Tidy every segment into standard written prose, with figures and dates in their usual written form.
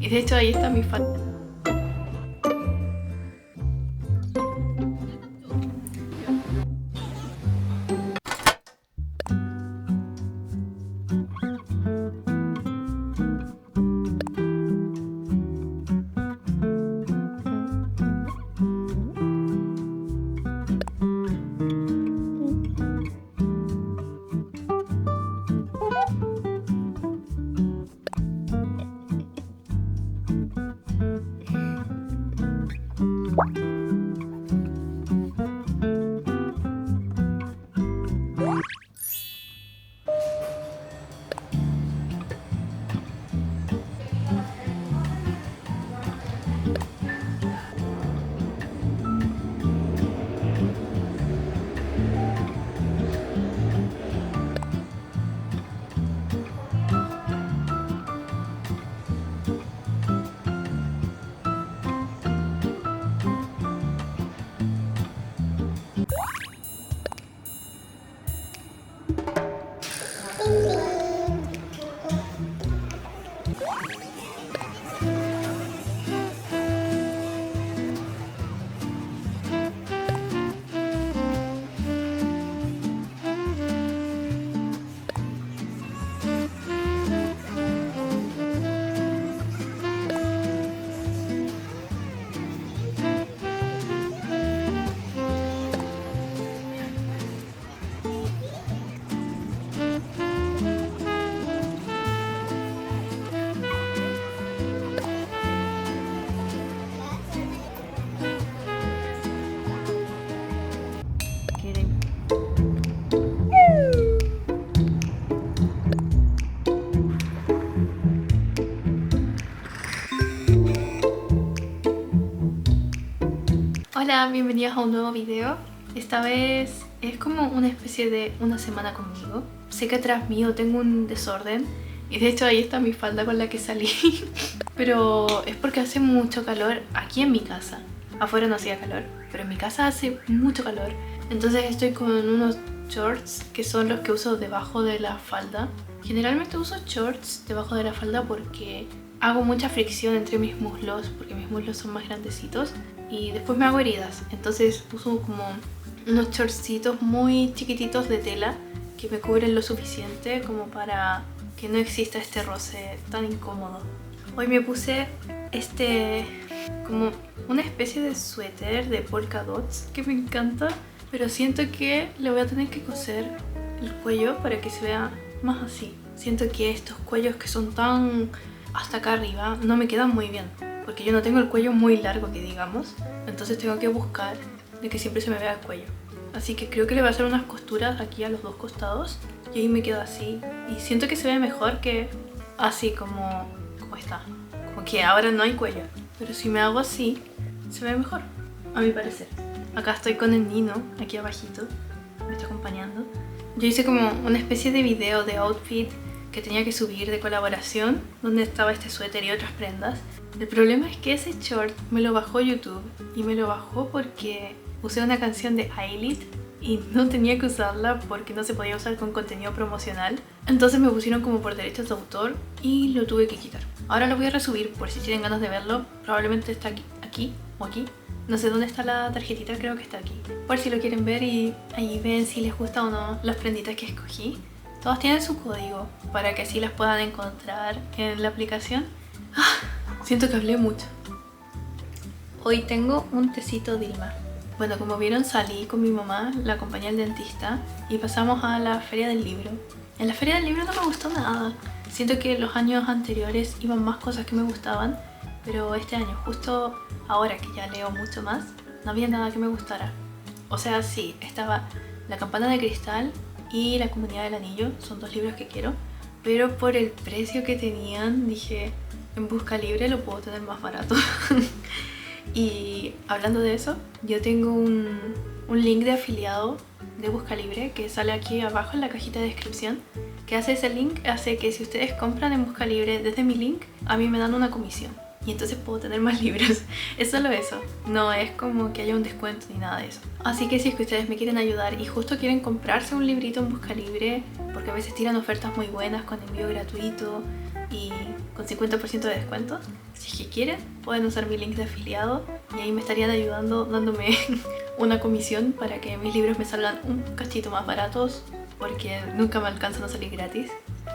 Y de hecho ahí está mi falda. Hola, bienvenidos a un nuevo video. Esta vez es como una especie de una semana conmigo. Sé que atrás mío tengo un desorden y de hecho ahí está mi falda con la que salí. Pero es porque hace mucho calor aquí en mi casa. Afuera no hacía calor, pero en mi casa hace mucho calor. Entonces estoy con unos shorts que son los que uso debajo de la falda. Generalmente uso shorts debajo de la falda porque hago mucha fricción entre mis muslos, porque mis muslos son más grandecitos y después me hago heridas. Entonces uso como unos shortcitos muy chiquititos de tela que me cubren lo suficiente como para que no exista este roce tan incómodo. Hoy me puse como una especie de suéter de polka dots que me encanta, pero siento que le voy a tener que coser el cuello para que se vea más así. Siento que estos cuellos que son tan hasta acá arriba no me quedan muy bien, porque yo no tengo el cuello muy largo que digamos, entonces tengo que buscar de que siempre se me vea el cuello. Así que creo que le voy a hacer unas costuras aquí a los dos costados y ahí me quedo así. Y siento que se ve mejor que así como está. Como que ahora no hay cuello, pero si me hago así se ve mejor, a mi parecer. Acá estoy con el Nino, aquí abajito, me está acompañando. Yo hice como una especie de video de outfit que tenía que subir de colaboración, donde estaba este suéter y otras prendas. El problema es que ese short me lo bajó YouTube y me lo bajó porque usé una canción de Ailit y no tenía que usarla porque no se podía usar con contenido promocional. Entonces me pusieron como por derechos de autor y lo tuve que quitar. Ahora lo voy a resubir por si tienen ganas de verlo. Probablemente está aquí o aquí. No sé dónde está la tarjetita, creo que está aquí. Por si lo quieren ver y ahí ven si les gusta o no las prenditas que escogí. Todas tienen su código para que así las puedan encontrar en la aplicación. Siento que hablé mucho. Hoy tengo un tecito Dilma. Bueno, como vieron salí con mi mamá, la acompañé al dentista y pasamos a la feria del libro. En la feria del libro no me gustó nada. Siento que los años anteriores iban más cosas que me gustaban, pero este año, justo ahora que ya leo mucho más, no había nada que me gustara. O sea, sí, estaba La campana de cristal y La comunidad del anillo, son dos libros que quiero, pero por el precio que tenían dije, en Busca Libre lo puedo tener más barato. Y hablando de eso, yo tengo un link de afiliado de Busca Libre que sale aquí abajo en la cajita de descripción, que hace ese link, hace que si ustedes compran en Busca Libre desde mi link, a mí me dan una comisión y entonces puedo tener más libros. Es solo eso, no es como que haya un descuento ni nada de eso. Así que si es que ustedes me quieren ayudar y justo quieren comprarse un librito en Busca Libre, porque a veces tiran ofertas muy buenas con envío gratuito, y con 50% de descuento. Si es que quieren, pueden usar mi link de afiliado y ahí me estarían ayudando dándome una comisión para que mis libros me salgan un cachito más baratos, porque nunca me alcanzan a salir gratis.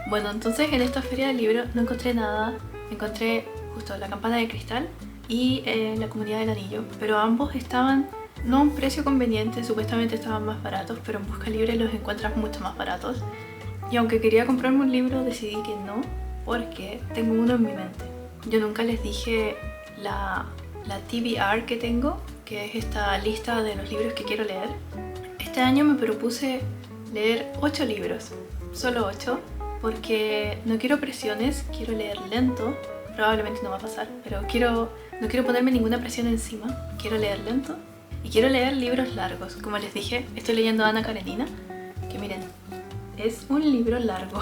Bueno, entonces en esta feria del libro no encontré nada. Encontré justo La campana de cristal y La comunidad del anillo, pero ambos estaban no a un precio conveniente, supuestamente estaban más baratos, pero en Busca Libre los encuentras mucho más baratos. Y aunque quería comprarme un libro, decidí que no, porque tengo uno en mi mente. Yo nunca les dije la TBR que tengo, que es esta lista de los libros que quiero leer. Este año me propuse leer 8 libros, solo 8, porque no quiero presiones, quiero leer lento. Probablemente no va a pasar, pero no quiero ponerme ninguna presión encima. Quiero leer lento y quiero leer libros largos. Como les dije, estoy leyendo Ana Karenina, que miren, es un libro largo.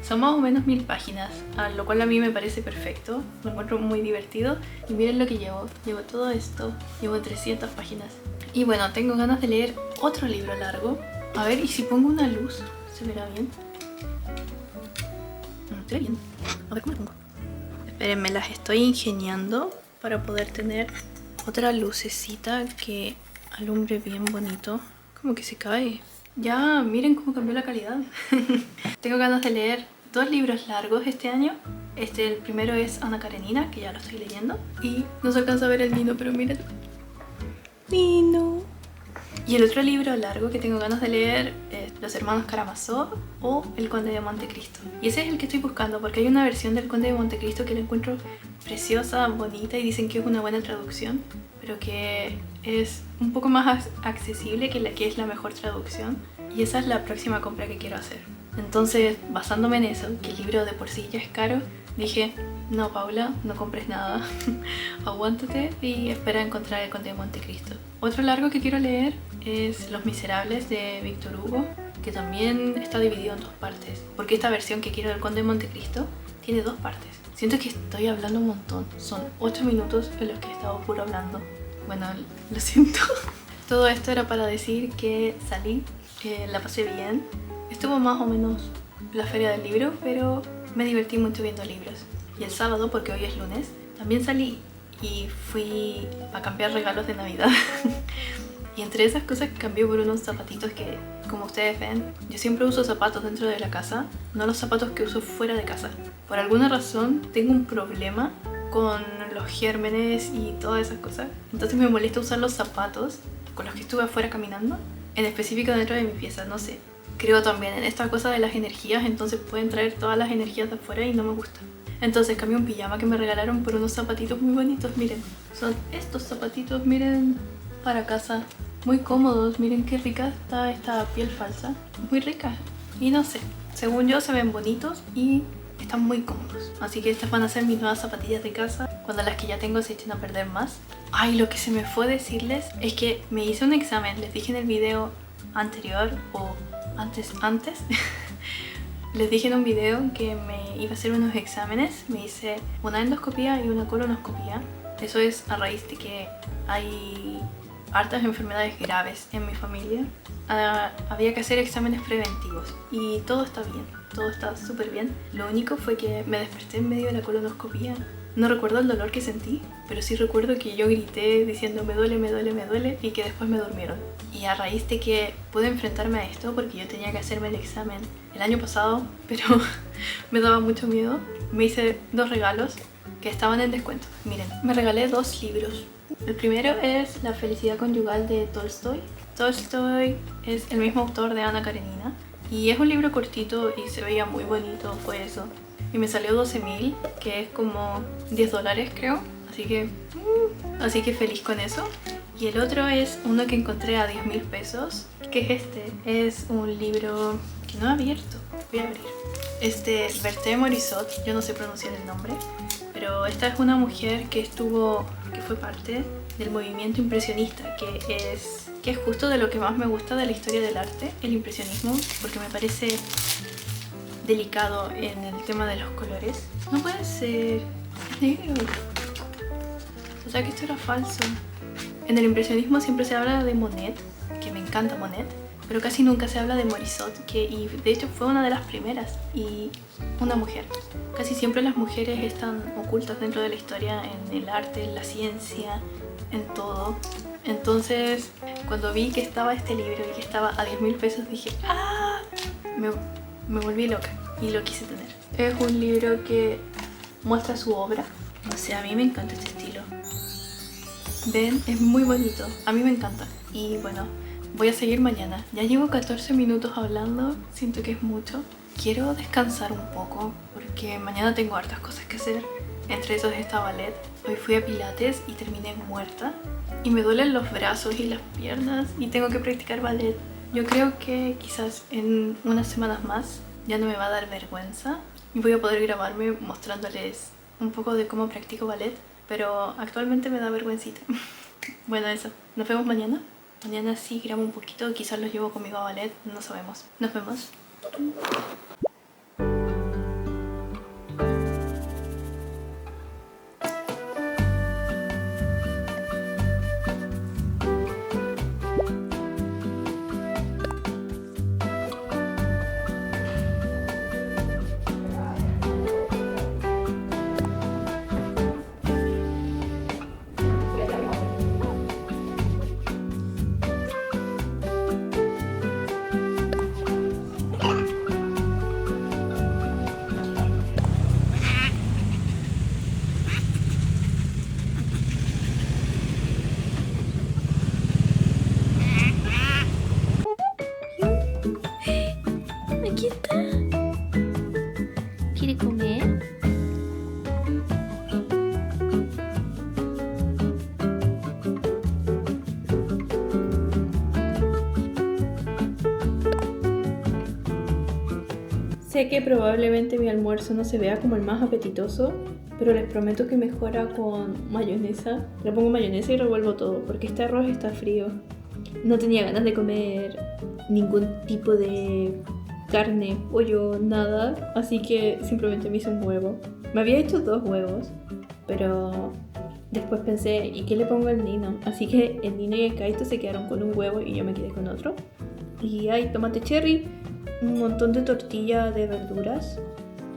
Son más o menos 1000 páginas, lo cual a mí me parece perfecto. Lo encuentro muy divertido. Y miren lo que llevo. Llevo todo esto. Llevo 300 páginas. Y bueno, tengo ganas de leer otro libro largo. A ver, y si pongo una luz, ¿se verá bien? Se ve bien. A ver, ¿cómo lo pongo? Esperen, me las estoy ingeniando para poder tener otra lucecita que alumbre bien bonito. Como que se cae. Ya, miren cómo cambió la calidad. Tengo ganas de leer 2 libros largos este año. El primero es Ana Karenina, que ya lo estoy leyendo. Y no se alcanza a ver el Nino, pero miren. Nino. Y el otro libro largo que tengo ganas de leer es Los hermanos Karamazov o El Conde de Montecristo. Y ese es el que estoy buscando, porque hay una versión del Conde de Montecristo que la encuentro preciosa, bonita, y dicen que es una buena traducción, pero que es un poco más accesible que la que es la mejor traducción. Y esa es la próxima compra que quiero hacer. Entonces, basándome en eso, que el libro de por sí ya es caro, dije, no, Paula, no compres nada. Aguántate y espera encontrar El Conde de Montecristo. Otro largo que quiero leer es Los Miserables de Víctor Hugo, que también está dividido en 2 partes, porque esta versión que quiero del Conde de Montecristo tiene 2 partes. Siento que estoy hablando un montón. Son 8 minutos en los que he estado puro hablando. Bueno, lo siento. Todo esto era para decir que salí, la pasé bien. Estuvo más o menos la feria del libro, pero me divertí mucho viendo libros. Y el sábado, porque hoy es lunes, también salí y fui a cambiar regalos de Navidad. Y entre esas cosas cambié por unos zapatitos que, como ustedes ven, yo siempre uso zapatos dentro de la casa, no los zapatos que uso fuera de casa. Por alguna razón tengo un problema con los gérmenes y todas esas cosas. Entonces me molesta usar los zapatos con los que estuve afuera caminando, en específico dentro de mi pieza, no sé. Creo también en esta cosa de las energías, entonces pueden traer todas las energías de afuera y no me gusta. Entonces cambié un pijama que me regalaron por unos zapatitos muy bonitos, miren. Son estos zapatitos, miren, para casa. Muy cómodos, miren qué rica está esta piel falsa. Muy rica. Y no sé, según yo se ven bonitos y están muy cómodos. Así que estas van a ser mis nuevas zapatillas de casa cuando las que ya tengo se echen a perder más. Ay, lo que se me fue decirles es que me hice un examen. Les dije en el video anterior o antes les dije en un video que me iba a hacer unos exámenes. Me hice una endoscopía y una colonoscopía. Eso es a raíz de que hay hartas enfermedades graves en mi familia. Había que hacer exámenes preventivos y todo está bien, todo está súper bien. Lo único fue que me desperté en medio de la colonoscopía. No recuerdo el dolor que sentí, pero sí recuerdo que yo grité diciendo me duele, me duele, me duele, y que después me durmieron. Y a raíz de que pude enfrentarme a esto, porque yo tenía que hacerme el examen el año pasado, pero me daba mucho miedo, me hice 2 regalos que estaban en descuento. Miren, me regalé 2 libros. El primero es La felicidad conyugal de Tolstoy. Tolstoy es el mismo autor de Ana Karenina y es un libro cortito y se veía muy bonito, fue eso. Y me salió 12.000, que es como $10 creo, así que feliz con eso. Y el otro es uno que encontré a 10.000 pesos, que es este. Es un libro que no he abierto, voy a abrir. Berthe Morisot, yo no sé pronunciar el nombre, pero esta es una mujer que fue parte del movimiento impresionista, que es justo de lo que más me gusta de la historia del arte, el impresionismo, porque me parece delicado en el tema de los colores. No puede ser, es negro. O sea que esto era falso. En el impresionismo siempre se habla de Monet, que me encanta Monet, pero casi nunca se habla de Morisot, y de hecho fue una de las primeras y una mujer. Casi siempre las mujeres están ocultas dentro de la historia, en el arte, en la ciencia, en todo. Entonces, cuando vi que estaba este libro y que estaba a 10.000 pesos, dije ¡ah! Me volví loca y lo quise tener. Es un libro que muestra su obra. O sea, a mí me encanta este estilo. Ven, es muy bonito. A mí me encanta. Y bueno, voy a seguir mañana. Ya llevo 14 minutos hablando. Siento que es mucho. Quiero descansar un poco porque mañana tengo hartas cosas que hacer. Entre esos está ballet. Hoy fui a pilates y terminé muerta. Y me duelen los brazos y las piernas y tengo que practicar ballet. Yo creo que quizás en unas semanas más ya no me va a dar vergüenza y voy a poder grabarme mostrándoles un poco de cómo practico ballet, pero actualmente me da vergüencita. Bueno, eso. Nos vemos mañana. Mañana sí grabo un poquito, quizás los llevo conmigo a ballet, no sabemos. Nos vemos. Aquí está. ¿Quiere comer? Sé que probablemente mi almuerzo no se vea como el más apetitoso, pero les prometo que mejora con mayonesa. Le pongo mayonesa y revuelvo todo, porque este arroz está frío. No tenía ganas de comer ningún tipo de carne, pollo, nada, así que simplemente me hice un huevo. Me había hecho 2 huevos, pero después pensé, ¿y qué le pongo al Nino? Así que el Nino y el Kaito se quedaron con un huevo y yo me quedé con otro. Y hay tomate cherry, un montón de tortilla de verduras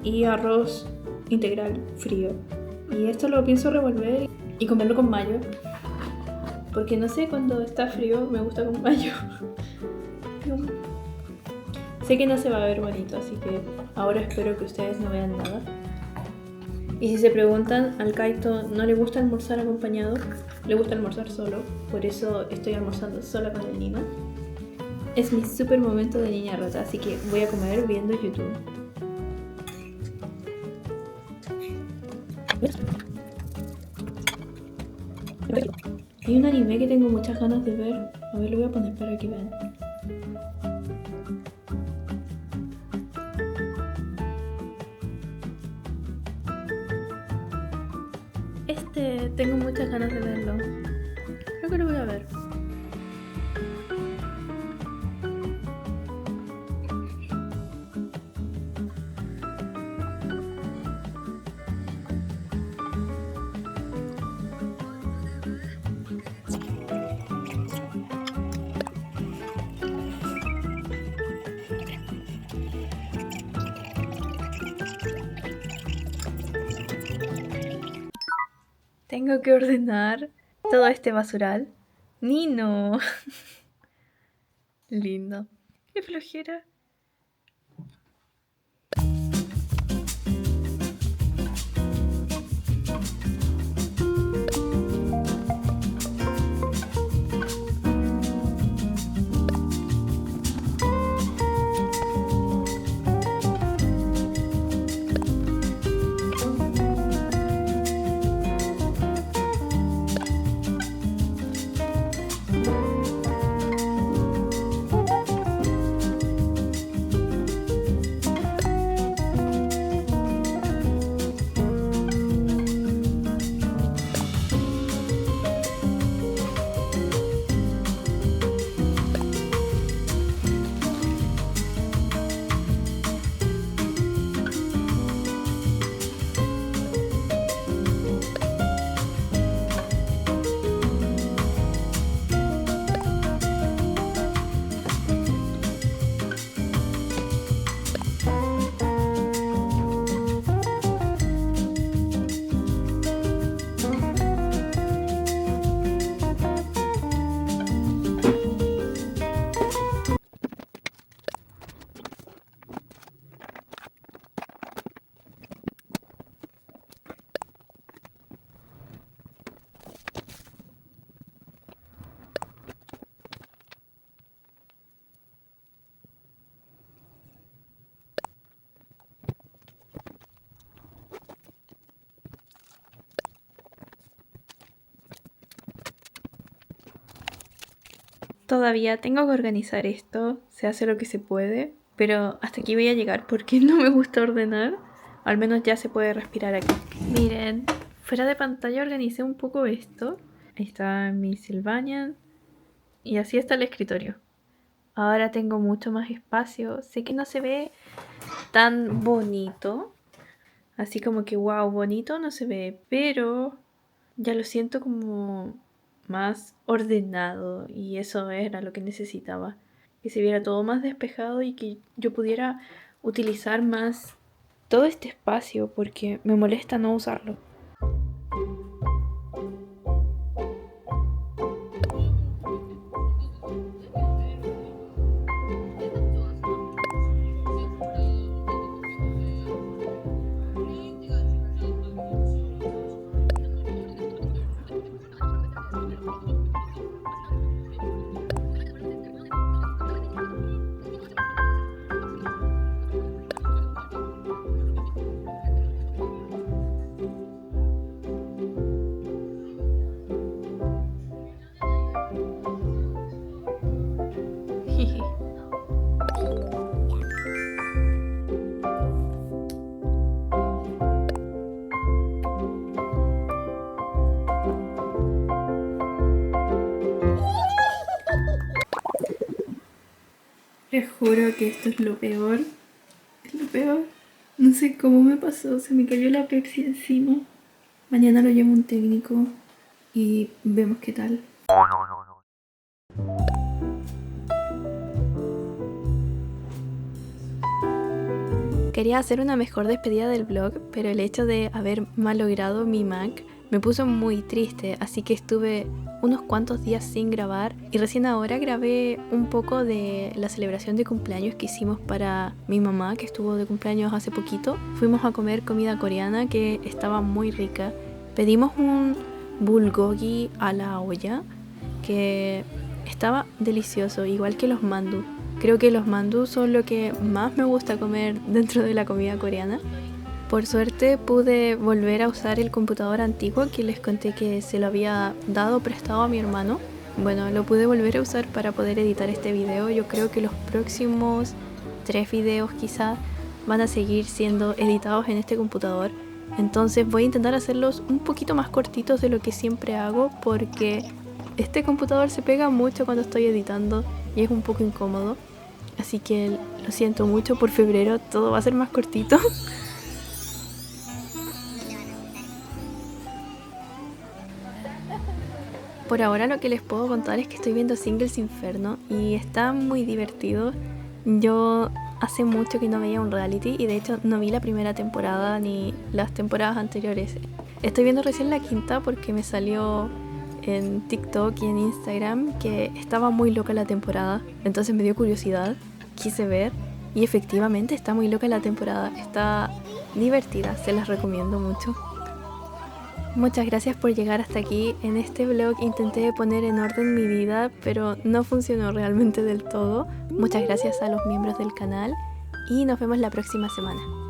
y arroz integral frío. Y esto lo pienso revolver y comerlo con mayo, porque no sé, cuando está frío me gusta con mayo. Sé que no se va a ver bonito, así que ahora espero que ustedes no vean nada. Y si se preguntan, al Kaito no le gusta almorzar acompañado, le gusta almorzar solo, por eso estoy almorzando sola con el Nino. Es mi super momento de niña rata, así que voy a comer viendo YouTube. Hay un anime que tengo muchas ganas de ver. A ver, lo voy a poner para que vean. Tengo muchas ganas de verlo. Creo que lo voy a ver. Tengo que ordenar todo este basural. Nino. Lindo. Qué flojera. Todavía tengo que organizar esto, se hace lo que se puede, pero hasta aquí voy a llegar porque no me gusta ordenar. Al menos ya se puede respirar aquí. Miren, fuera de pantalla organicé un poco esto. Ahí está mi Sylvanian y así está el escritorio. Ahora tengo mucho más espacio. Sé que no se ve tan bonito, así como que wow, bonito no se ve, pero ya lo siento como más ordenado y eso era lo que necesitaba. Que se viera todo más despejado y que yo pudiera utilizar más todo este espacio porque me molesta no usarlo. Les juro que esto es lo peor. Es lo peor. No sé cómo me pasó. Se me cayó la Pepsi encima. Mañana lo llevo a un técnico y vemos qué tal. Quería hacer una mejor despedida del vlog, pero el hecho de haber malogrado mi Mac me puso muy triste, así que estuve unos cuantos días sin grabar y recién ahora grabé un poco de la celebración de cumpleaños que hicimos para mi mamá, que estuvo de cumpleaños hace poquito. Fuimos a comer comida coreana que estaba muy rica. Pedimos un bulgogi a la olla que estaba delicioso, igual que los mandu. Creo que los mandu son lo que más me gusta comer dentro de la comida coreana. Por suerte pude volver a usar el computador antiguo que les conté que se lo había dado prestado a mi hermano. Bueno, lo pude volver a usar para poder editar este video. Yo creo que los próximos 3 videos quizás van a seguir siendo editados en este computador. Entonces voy a intentar hacerlos un poquito más cortitos de lo que siempre hago porque este computador se pega mucho cuando estoy editando y es un poco incómodo. Así que lo siento mucho, por febrero todo va a ser más cortito. Por ahora lo que les puedo contar es que estoy viendo Singles Inferno y está muy divertido. Yo hace mucho que no veía un reality y de hecho no vi la primera temporada ni las temporadas anteriores. Estoy viendo recién la quinta porque me salió en TikTok y en Instagram que estaba muy loca la temporada, entonces me dio curiosidad, quise ver y efectivamente está muy loca la temporada, está divertida, se las recomiendo mucho. Muchas gracias por llegar hasta aquí. En este vlog intenté poner en orden mi vida, pero no funcionó realmente del todo. Muchas gracias a los miembros del canal y nos vemos la próxima semana.